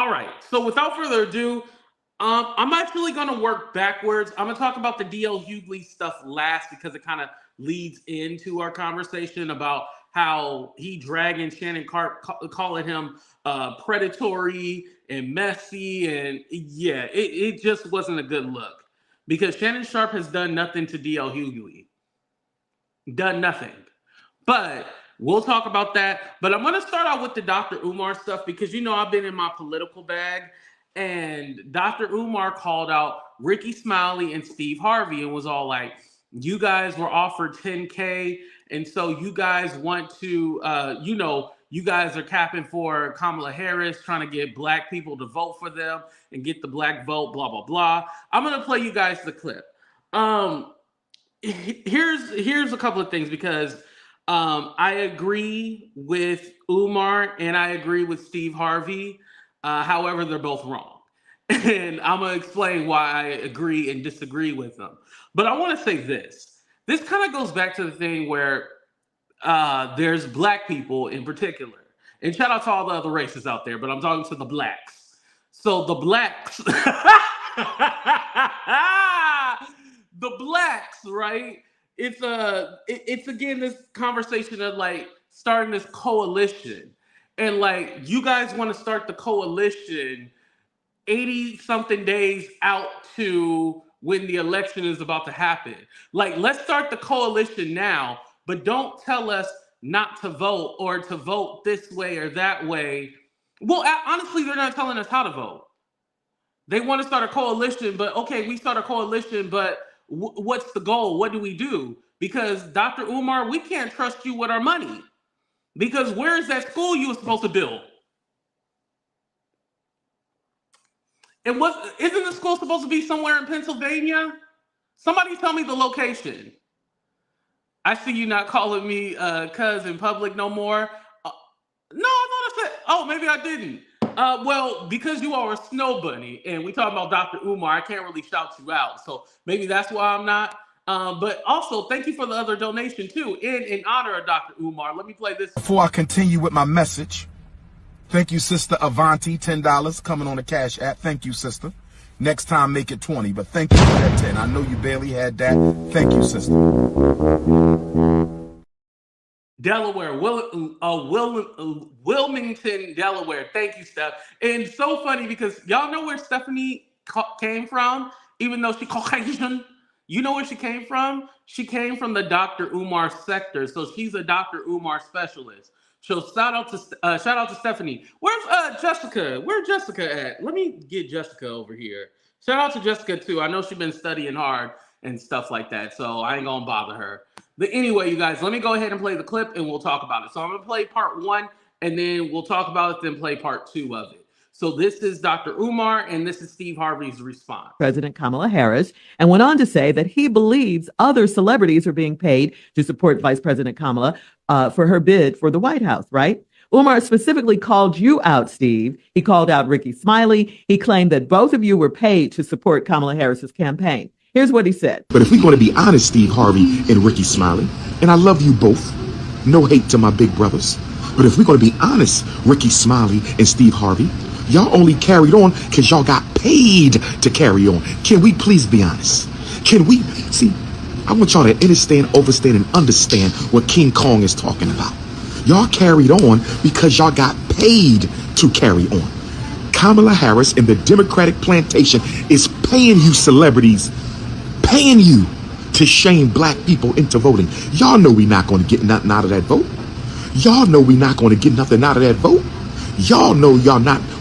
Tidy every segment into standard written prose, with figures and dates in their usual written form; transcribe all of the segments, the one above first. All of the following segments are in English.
All right. So without further ado, I'm actually going to work backwards. I'm going to talk about the DL Hughley stuff last because it kind of leads into our conversation about how he dragging Shannon Sharpe, calling him predatory and messy. And yeah, it just wasn't a good look because Shannon Sharpe has done nothing to DL Hughley. Done nothing. But we'll talk about that. But I'm going to start out with the Dr. Umar stuff because, I've been in my political bag. And Dr. Umar called out Rickey Smiley and Steve Harvey and was all like, you guys were offered 10K. And so you guys want to, you guys are capping for Kamala Harris, trying to get black people to vote for them and get the black vote, blah, blah, blah. I'm going to play you guys the clip. Here's a couple of things because I agree with Umar and I agree with Steve Harvey. However, they're both wrong. And I'm going to explain why I agree and disagree with them. But I want to say this. This kind of goes back to the thing where there's black people in particular. And shout out to all the other races out there, but I'm talking to the blacks. So the blacks, the blacks, right? It's again this conversation of like starting this coalition. And like, you guys want to start the coalition 80 something days out to when the election is about to happen. Like, let's start the coalition now, but don't tell us not to vote or to vote this way or that way. Well, honestly, they're not telling us how to vote. They want to start a coalition, but okay, we start a coalition, but what's the goal? What do we do? Because Dr. Umar, we can't trust you with our money. Because where is that school you were supposed to build? And isn't the school supposed to be somewhere in Pennsylvania? Somebody tell me the location. I see you not calling me cuz in public no more. No, I thought I said, oh, maybe I didn't. Well, because you are a snow bunny and we talking about Dr. Umar, I can't really shout you out. So maybe that's why I'm not. But also, thank you for the other donation, too. In honor of Dr. Umar, let me play this. Before I continue with my message, thank you, Sister Avanti, $10 coming on the Cash App. Thank you, sister. Next time, make it 20, but thank you for that 10. I know you barely had that. Thank you, sister. Delaware, Wilmington, Delaware. Thank you, Steph. And so funny because y'all know where Stephanie came from, even though she Caucasian. You know where she came from? She came from the Dr. Umar sector. So she's a Dr. Umar specialist. So shout out to Stephanie. Where's Jessica? Where's Jessica at? Let me get Jessica over here. Shout out to Jessica too. I know she's been studying hard and stuff like that. So I ain't gonna bother her. But anyway, you guys, let me go ahead and play the clip and we'll talk about it. So I'm gonna play part 1 and then we'll talk about it, then play part 2 of it. So this is Dr. Umar, and this is Steve Harvey's response. President Kamala Harris, and went on to say that he believes other celebrities are being paid to support Vice President Kamala for her bid for the White House, right? Umar specifically called you out, Steve. He called out Rickey Smiley. He claimed that both of you were paid to support Kamala Harris's campaign. Here's what he said. But if we're going to be honest, Steve Harvey and Rickey Smiley, and I love you both, no hate to my big brothers, but if we're going to be honest, Rickey Smiley and Steve Harvey, y'all only carried on because y'all got paid to carry on. Can we please be honest? Can we? See, I want y'all to understand, overstand, and understand what King Kong is talking about. Y'all carried on because y'all got paid to carry on. Kamala Harris and the Democratic plantation is paying you celebrities, paying you to shame black people into voting. Y'all know we're not going to get nothing out of that vote. Y'all know we're not going to get nothing out of that vote. Y'all know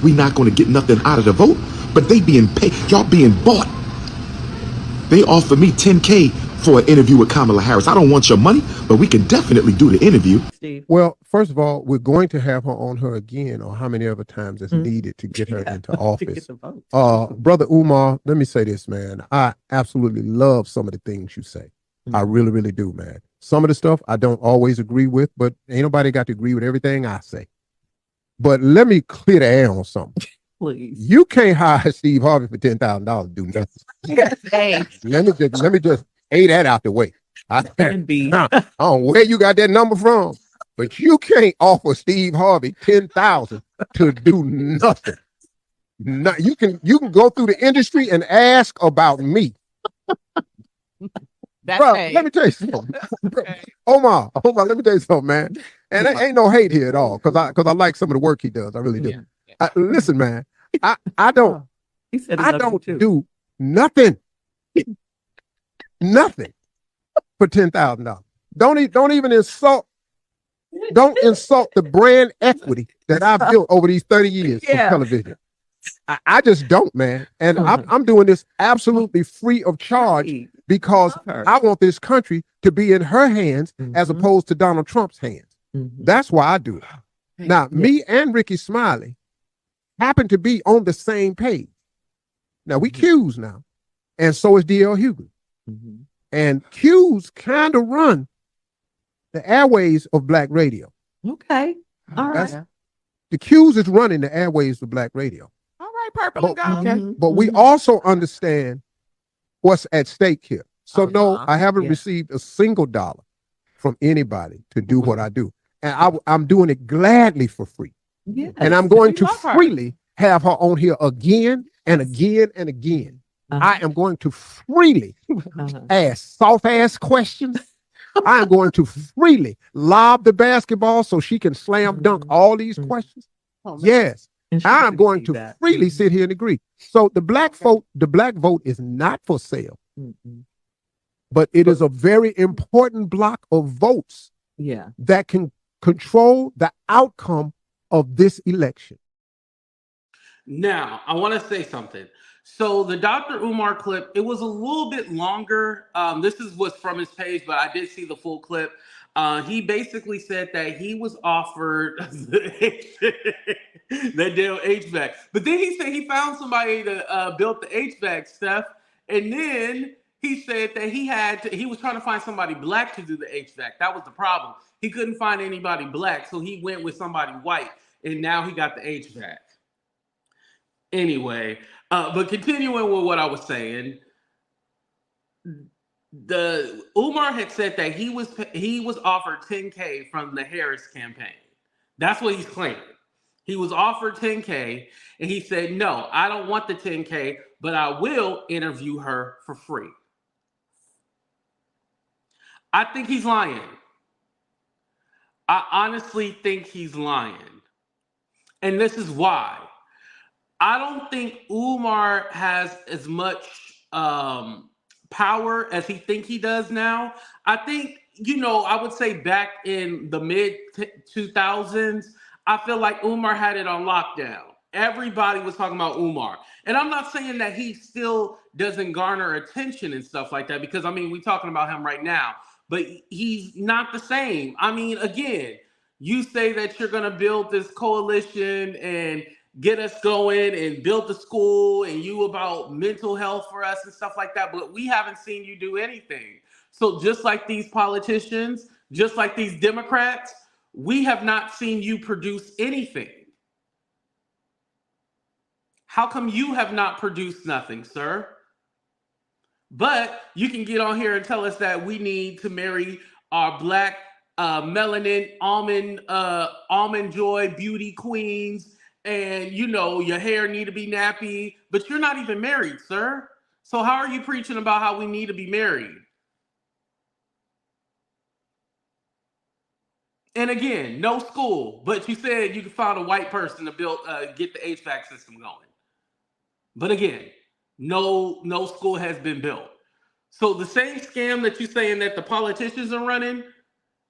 we not going to get nothing out of the vote, but they being paid, y'all being bought. They offered me 10K for an interview with Kamala Harris. I don't want your money, but we can definitely do the interview. Steve. Well, first of all, we're going to have her on her again, or how many other times it's needed to get her into office. Brother Umar, let me say this, man. I absolutely love some of the things you say. I really, really do, man. Some of the stuff I don't always agree with, but ain't nobody got to agree with everything I say. But let me clear the air on something. Please. You can't hire Steve Harvey for $10,000 to do nothing. Yes, thanks. Let me just A that out the way. I don't know where you got that number from, but you can't offer Steve Harvey $10,000 to do nothing. You can go through the industry and ask about me. Bro, let me tell you something. Omar, let me tell you something, man. And there ain't no hate here at all, because I like some of the work he does. I really do. Yeah. Listen, man, I don't do nothing for $10,000. Don't even insult. Don't insult the brand equity that I've built over these 30 years of television. I just don't, man. And I'm doing this absolutely free of charge because I want this country to be in her hands as opposed to Donald Trump's hands. That's why I do it. Now, me and Rickey Smiley happen to be on the same page. Now, we Qs now, and so is D.L. Hughley. And Qs kind of run the airways of Black radio. Okay. All right. The Qs is running the airways of Black radio. All right, Purple. But we also understand what's at stake here. So no, I haven't received a single dollar from anybody to do what I do. And I'm doing it gladly for free. Yes. And I'm going to freely have her on here again and again and again. I am going to freely ask soft-ass questions. I am going to freely lob the basketball so she can slam dunk all these questions. Yes. I'm going to freely sit here and agree. So the black vote is not for sale. But it is a very important block of votes that can control the outcome of this election. Now, I want to say something. So the Dr. Umar clip, it was a little bit longer. This was from his page, but I did see the full clip. He basically said that he was offered that damn HVAC. But then he said he found somebody to build the HVAC stuff. And then he said that he was trying to find somebody black to do the HVAC. That was the problem. He couldn't find anybody black, so he went with somebody white. And now he got the HVAC. Anyway, but continuing with what I was saying, the Umar had said that he was offered $10K from the Harris campaign. That's what he's claiming. He was offered $10K, and he said, "No, I don't want the $10K, but I will interview her for free." I think he's lying. I honestly think he's lying, and this is why. I don't think Umar has as much power as he think he does now. I think, I would say back in the mid 2000s, I feel like Umar had it on lockdown. Everybody was talking about Umar. And I'm not saying that he still doesn't garner attention and stuff like that, because we're talking about him right now, but he's not the same. Again, you say that you're going to build this coalition and get us going and build the school and you about mental health for us and stuff like that, but we haven't seen you do anything. So just like these politicians, just like these Democrats, we have not seen you produce anything. How come you have not produced nothing, sir? But you can get on here and tell us that we need to marry our black melanin almond joy beauty queens, and your hair need to be nappy, but you're not even married, sir. So how are you preaching about how we need to be married? And again, no school, but you said you could find a white person to get the HVAC system going. But again, no school has been built. So the same scam that you're saying that the politicians are running,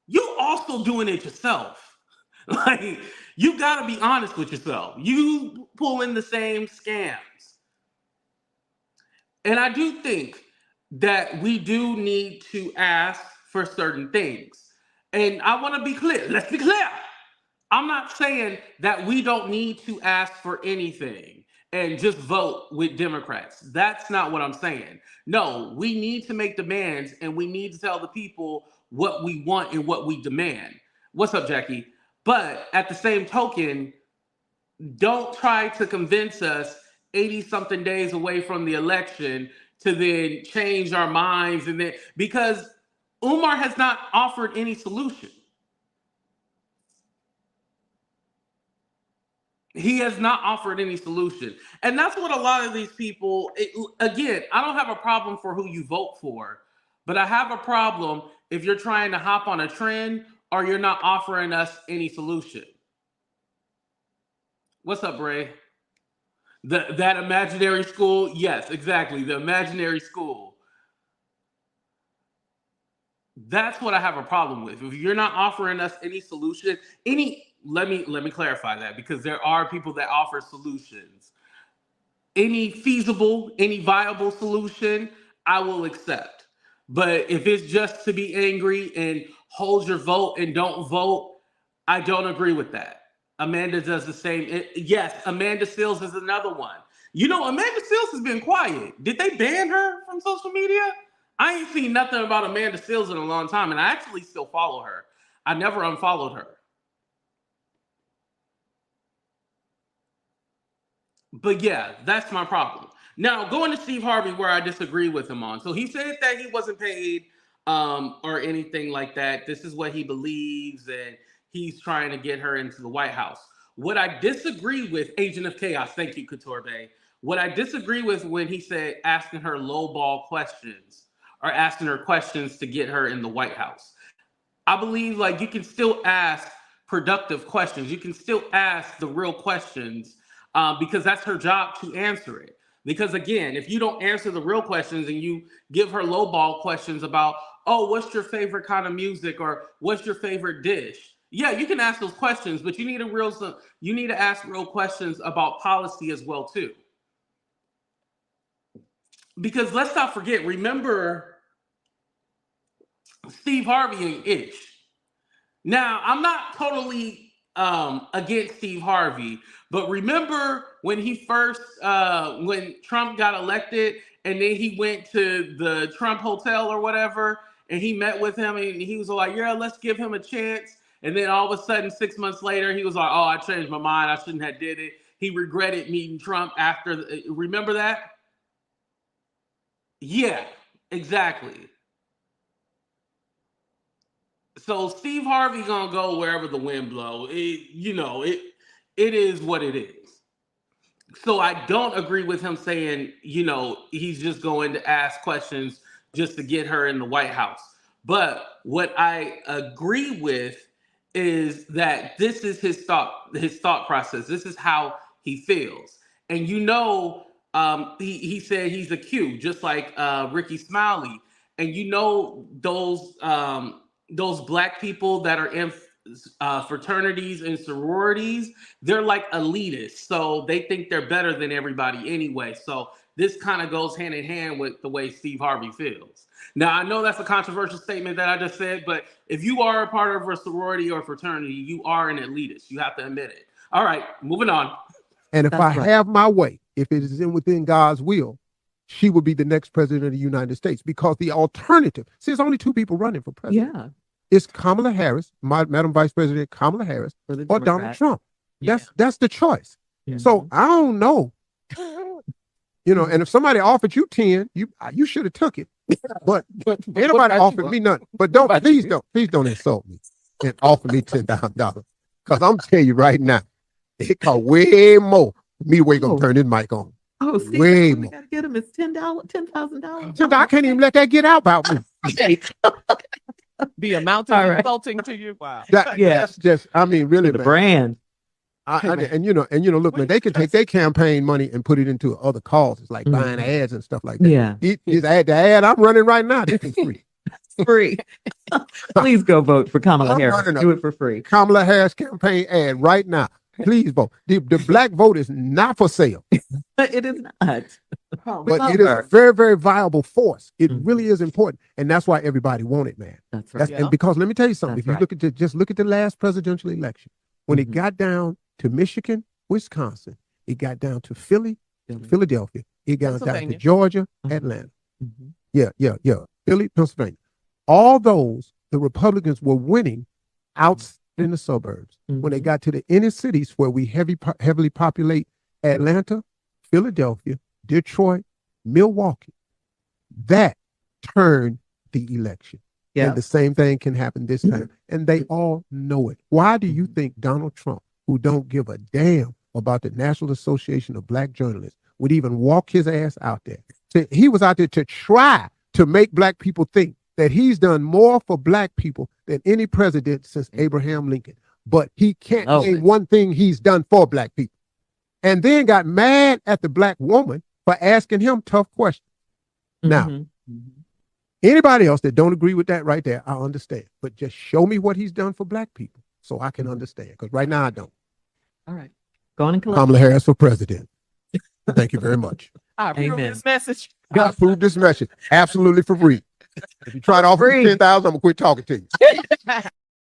you also doing it yourself. Like, you got to be honest with yourself. You pulling the same scams. And I do think that we do need to ask for certain things. And I want to be clear. Let's be clear. I'm not saying that we don't need to ask for anything and just vote with Democrats. That's not what I'm saying. No, we need to make demands, and we need to tell the people what we want and what we demand. What's up, Jackie? But at the same token, don't try to convince us 80-something days away from the election to then change our minds, because Umar has not offered any solution. He has not offered any solution. And that's what a lot of these people, again, I don't have a problem for who you vote for, but I have a problem if you're trying to hop on a trend or you're not offering us any solution. What's up, Ray? That imaginary school? Yes, exactly. The imaginary school. That's what I have a problem with. If you're not offering us any solution, let me clarify that, because there are people that offer solutions. Any feasible, any viable solution, I will accept. But if it's just to be angry and hold your vote and don't vote, I don't agree with that. Amanda does the same. Yes, Amanda Seales is another one. You know, Amanda Seales has been quiet. Did they ban her from social media? I ain't seen nothing about Amanda Seales in a long time, and I actually still follow her. I never unfollowed her. But yeah, that's my problem. Now, going to Steve Harvey, where I disagree with him on. So he said that he wasn't paid or anything like that. This is what he believes, and he's trying to get her into the White House. What I disagree with, Agent of Chaos, thank you, Couture Bay. What I disagree with when he said asking her lowball questions or asking her questions to get her in the White House. I believe like you can still ask productive questions. You can still ask the real questions because that's her job to answer it. Because again, if you don't answer the real questions and you give her lowball questions about, oh, what's your favorite kind of music or what's your favorite dish? Yeah, you can ask those questions, but you need to ask real questions about policy as well too. Because let's not forget, remember Steve Harvey and Ish. Now, I'm not totally against Steve Harvey, but remember when he first, when Trump got elected and then he went to the Trump Hotel or whatever, and he met with him and he was like, yeah, let's give him a chance. And then all of a sudden, 6 months later, he was like, oh, I changed my mind. I shouldn't have did it. He regretted meeting Trump after, remember that? Yeah, exactly. So Steve Harvey gonna go wherever the wind blow. It is what it is. So I don't agree with him saying, he's just going to ask questions just to get her in the White House. But what I agree with is that this is his thought process. This is how he feels. And he said he's a Q, just like Rickey Smiley. And those black people that are in fraternities and sororities, they're like elitists. So they think they're better than everybody anyway. So this kind of goes hand in hand with the way Steve Harvey feels. Now, I know that's a controversial statement that I just said, but if you are a part of a sorority or fraternity, you are an elitist. You have to admit it. All right, moving on. And if I have my way, if it is within God's will, she will be the next president of the United States, because the alternative, see, there's only two people running for president. Yeah. It's Kamala Harris, Madam Vice President Kamala Harris, or Donald Trump. That's the choice. Yeah. So I don't know. And if somebody offered you 10, you should have took it. But anybody offered me nothing. But please don't insult me and offer me $10,000. Because I'm telling you right now, it costs way more for me to wake up and turn this mic on. Oh, Steve, way we more. gotta get him. It's $10,000. I can't even let that get out about me. The amount of insulting to you. Wow. That's just, I mean, really, the brand. And look, man, they could take their campaign money and put it into other causes, like buying ads and stuff like that. Yeah. The ad I'm running right now, this is free. Free. Please go vote for Kamala Harris. Do it for free. Kamala Harris campaign ad right now. Please vote. The black vote is not for sale. It is not. But it is a very, very viable force. It really is important. And that's why everybody wanted, man. That's right. And because let me tell you something. If you look at the last presidential election, when it got down to Michigan, Wisconsin, it got down to Philadelphia, it got down to Georgia, Atlanta. Yeah. Philly, Pennsylvania. All those, the Republicans were winning out in the suburbs. When they got to the inner cities where we heavily populate Atlanta, Philadelphia, Detroit, Milwaukee, that turned the election. Yeah. And the same thing can happen this time. And they all know it. Why do you think Donald Trump, who don't give a damn about the National Association of Black Journalists would even walk his ass out there. He was out there to try to make black people think that he's done more for black people than any president since Abraham Lincoln. But he can't name one thing he's done for black people. And then got mad at the black woman for asking him tough questions. Now, anybody else that don't agree with that right there, I understand. But just show me what he's done for black people so I can understand. Because right now I don't. All right. Go on and collect. Kamala Harris for president. Thank you very much. I approve this message. God approve this message. Absolutely for free. If you try to offer me 10,000, I'm gonna quit talking to you.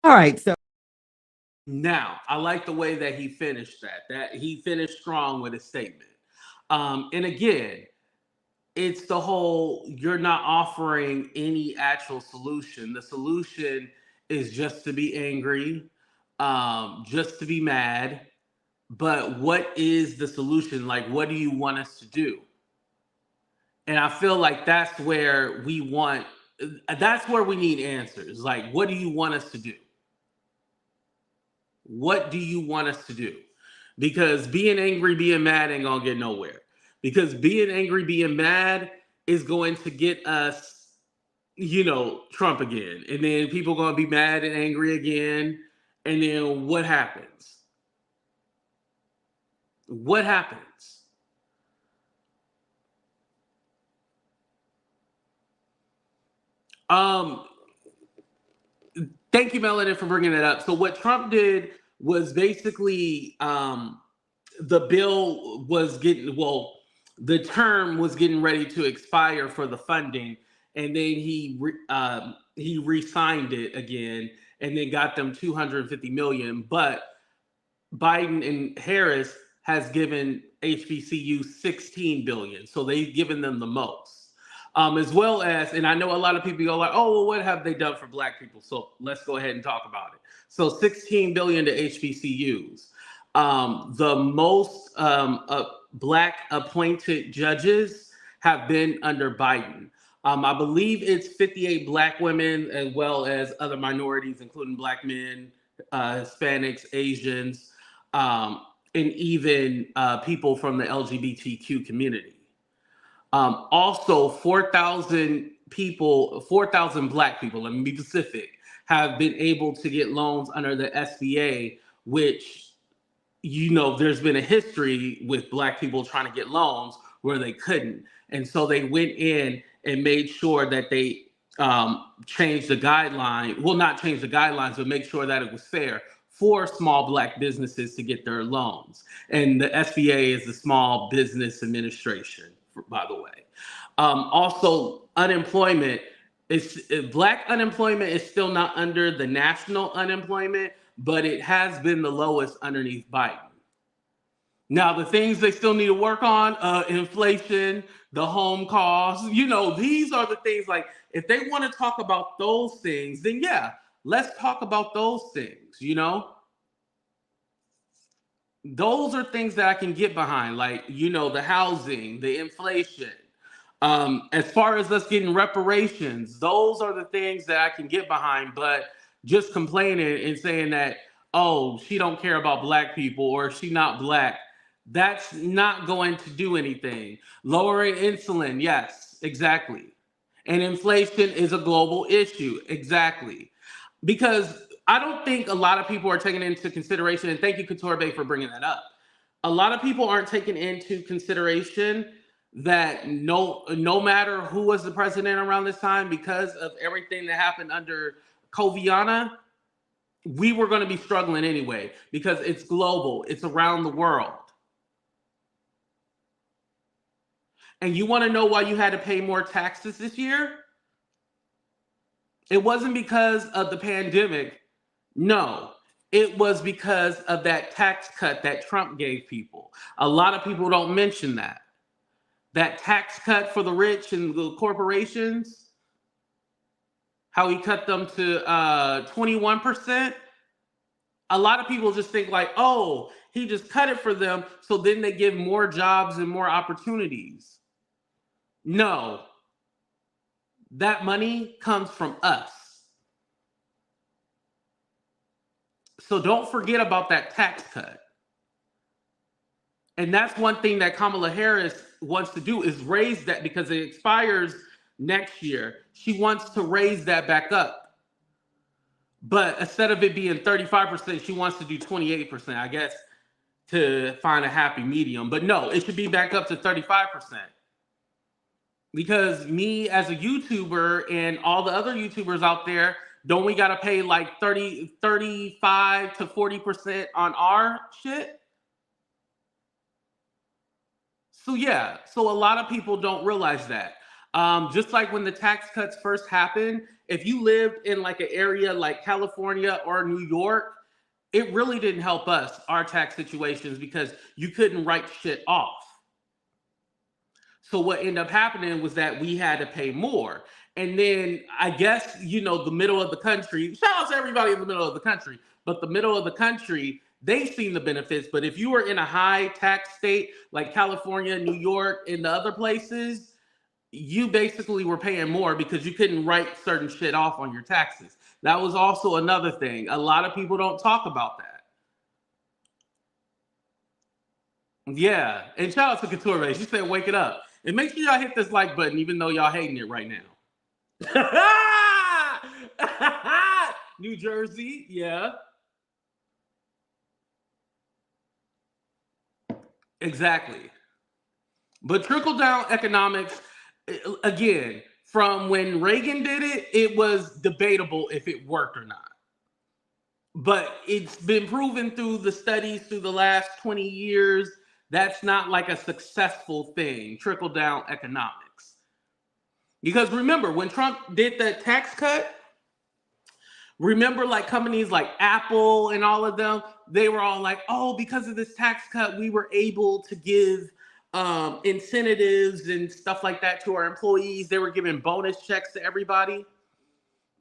All right. So now I like the way that he finished that he finished strong with his statement. And again, it's the whole, you're not offering any actual solution. The solution is just to be angry, just to be mad. But what is the solution? Like, what do you want us to do? And I feel like that's where we need answers. Like, what do you want us to do? What do you want us to do? Because being angry, being mad ain't gonna get nowhere. Because being angry, being mad is going to get us, Trump again. And then people gonna be mad and angry again. And then what happens? What happens? Thank you, Melanie, for bringing that up. So what Trump did was basically the bill was the term was getting ready to expire for the funding, and then he re-signed it again, and then got them $250 million. But Biden and Harris has given HBCU $16 billion, so they've given them the most. As well as, and I know a lot of people go like, oh, well, what have they done for black people? So let's go ahead and talk about it. So $16 billion to HBCUs. The most black appointed judges have been under Biden. I believe it's 58 black women, as well as other minorities, including black men, Hispanics, Asians, and even people from the LGBTQ community. Also, 4,000 black people, let me be specific, have been able to get loans under the SBA, which, there's been a history with black people trying to get loans where they couldn't. And so they went in and made sure that they changed the guideline. Well, not change the guidelines, but make sure that it was fair for small black businesses to get their loans. And the SBA is the Small Business Administration, by the way. Also, unemployment black unemployment is still not under the national unemployment, but it has been the lowest underneath Biden. Now, the things they still need to work on, inflation, the home costs, these are the things, like, if they want to talk about those things, then yeah, let's talk about those things, Those are things that I can get behind, like, the housing, the inflation. As far as us getting reparations, those are the things that I can get behind. But just complaining and saying that, oh, she don't care about black people or she not black, that's not going to do anything. Lowering insulin, yes, exactly. And inflation is a global issue, exactly. Because I don't think a lot of people are taking into consideration, and thank you, Couture for bringing that up. A lot of people aren't taking into consideration that no matter who was the president around this time, because of everything that happened under Coviana, we were going to be struggling anyway, because it's global, it's around the world. And you want to know why you had to pay more taxes this year? It wasn't because of the pandemic. No, it was because of that tax cut that Trump gave people. A lot of people don't mention that. That tax cut for the rich and the corporations, how he cut them to 21%. A lot of people just think like, oh, he just cut it for them, so then they give more jobs and more opportunities. No, that money comes from us. So don't forget about that tax cut. And that's one thing that Kamala Harris wants to do is raise that because it expires next year. She wants to raise that back up. But instead of it being 35%, she wants to do 28%, I guess, to find a happy medium. But no, it should be back up to 35%. Because me as a YouTuber and all the other YouTubers out there, don't we got to pay like 35 to 40% on our shit? So yeah, so a lot of people don't realize that. Just like when the tax cuts first happened, if you lived in like an area like California or New York, it really didn't help us, our tax situations, because you couldn't write shit off. So what ended up happening was that we had to pay more. And then I guess, you know, the middle of the country, shout out to everybody in the middle of the country, but the middle of the country, they've seen the benefits. But if you were in a high tax state like California, New York, and the other places, you basically were paying more because you couldn't write certain shit off on your taxes. That was also another thing. A lot of people don't talk about that. Yeah. And shout out to Couture. She said, wake it up. And make sure y'all hit this like button, even though y'all hating it right now. New Jersey, yeah. Exactly. But trickle-down economics, again, from when Reagan did it, it was debatable if it worked or not. But it's been proven through the studies through the last 20 years, that's not like a successful thing, trickle-down economics. Because remember, when Trump did that tax cut, remember like companies like Apple and all of them, they were all like, oh, because of this tax cut, we were able to give incentives and stuff like that to our employees. They were giving bonus checks to everybody.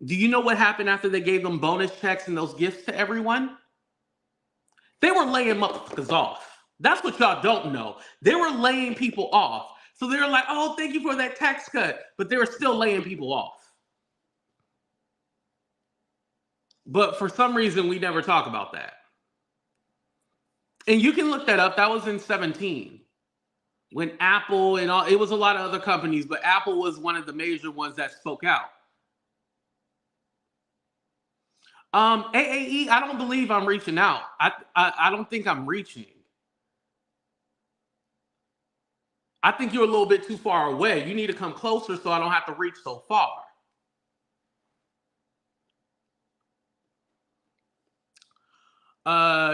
Do you know what happened after they gave them bonus checks and those gifts to everyone? They were laying motherfuckers off. That's what y'all don't know. They were laying people off. So they were like, oh, thank you for that tax cut. But they were still laying people off. But for some reason, we never talk about that. And you can look that up. That was in 2017. When Apple and all, it was a lot of other companies, but Apple was one of the major ones that spoke out. AAE, I don't believe I'm reaching out. I don't think I'm reaching. I think you're a little bit too far away. You need to come closer so I don't have to reach so far.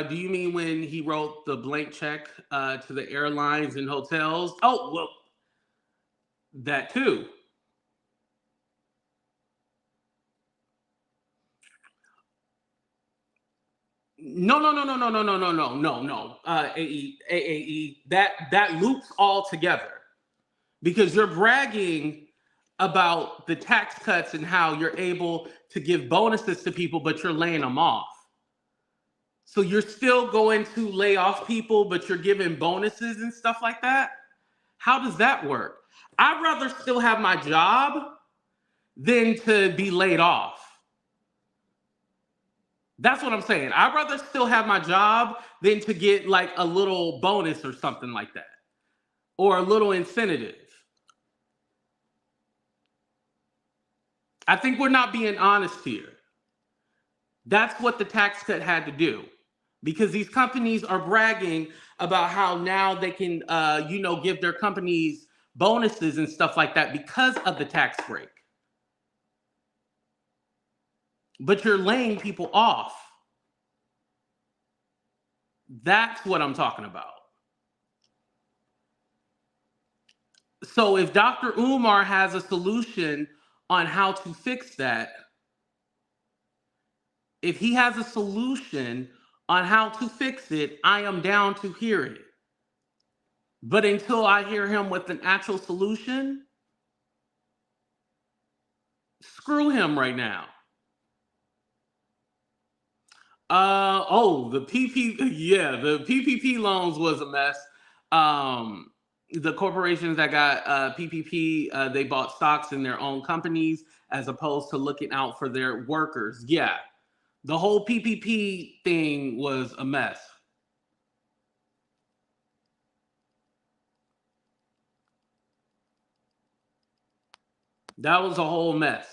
Do you mean when he wrote the blank check to the airlines and hotels? Oh, well, that too. No. AAE, that loops all together because you're bragging about the tax cuts and how you're able to give bonuses to people, but you're laying them off. So you're still going to lay off people, but you're giving bonuses and stuff like that? How does that work? I'd rather still have my job than to be laid off. That's what I'm saying. I'd rather still have my job than to get like a little bonus or something like that. Or a little incentive. I think we're not being honest here. That's what the tax cut had to do. Because these companies are bragging about how now they can, give their companies bonuses and stuff like that because of the tax break. But you're laying people off. That's what I'm talking about. So if Dr. Umar has a solution on how to fix that, if he has a solution on how to fix it, I am down to hear it. But until I hear him with an actual solution, screw him right now. The PPP loans was a mess. The corporations that got PPP, they bought stocks in their own companies as opposed to looking out for their workers. Yeah, the whole PPP thing was a mess. That was a whole mess.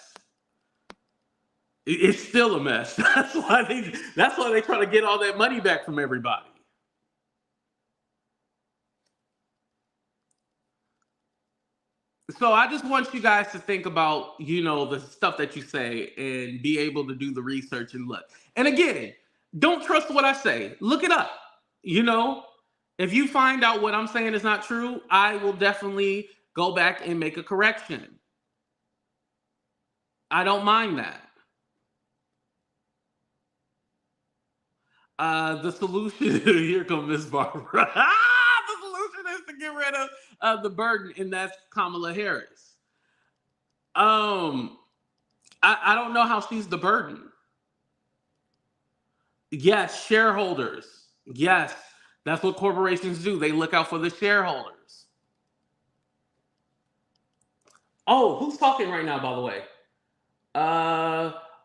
It's still a mess. That's why they try to get all that money back from everybody. So I just want you guys to think about, the stuff that you say and be able to do the research and look. And again, don't trust what I say. Look it up. If you find out what I'm saying is not true, I will definitely go back and make a correction. I don't mind that. The solution, here comes Miss Barbara. The solution is to get rid of the burden, and that's Kamala Harris. I don't know how she's the burden. Yes, shareholders. Yes, that's what corporations do. They look out for the shareholders. Oh, who's talking right now, by the way?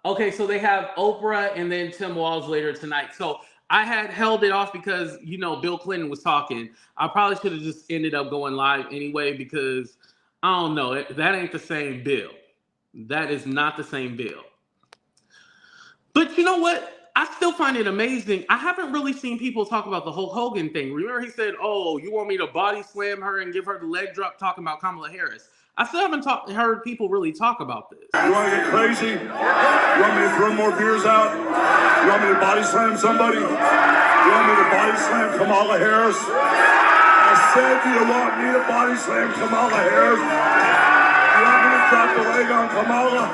Okay, so they have Oprah and then Tim Walz later tonight. So I had held it off because, Bill Clinton was talking. I probably should have just ended up going live anyway because, I don't know, that ain't the same bill. That is not the same bill. But you know what? I still find it amazing. I haven't really seen people talk about the Hulk Hogan thing. Remember he said, oh, you want me to body slam her and give her the leg drop, talking about Kamala Harris. I still haven't heard people really talk about this. You want to get crazy? You want me to throw more beers out? You want me to body slam somebody? You want me to body slam Kamala Harris? I said, do you want me to body slam Kamala Harris? You want me to drop the leg on Kamala?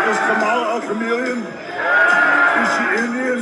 Is Kamala a chameleon? Is she Indian?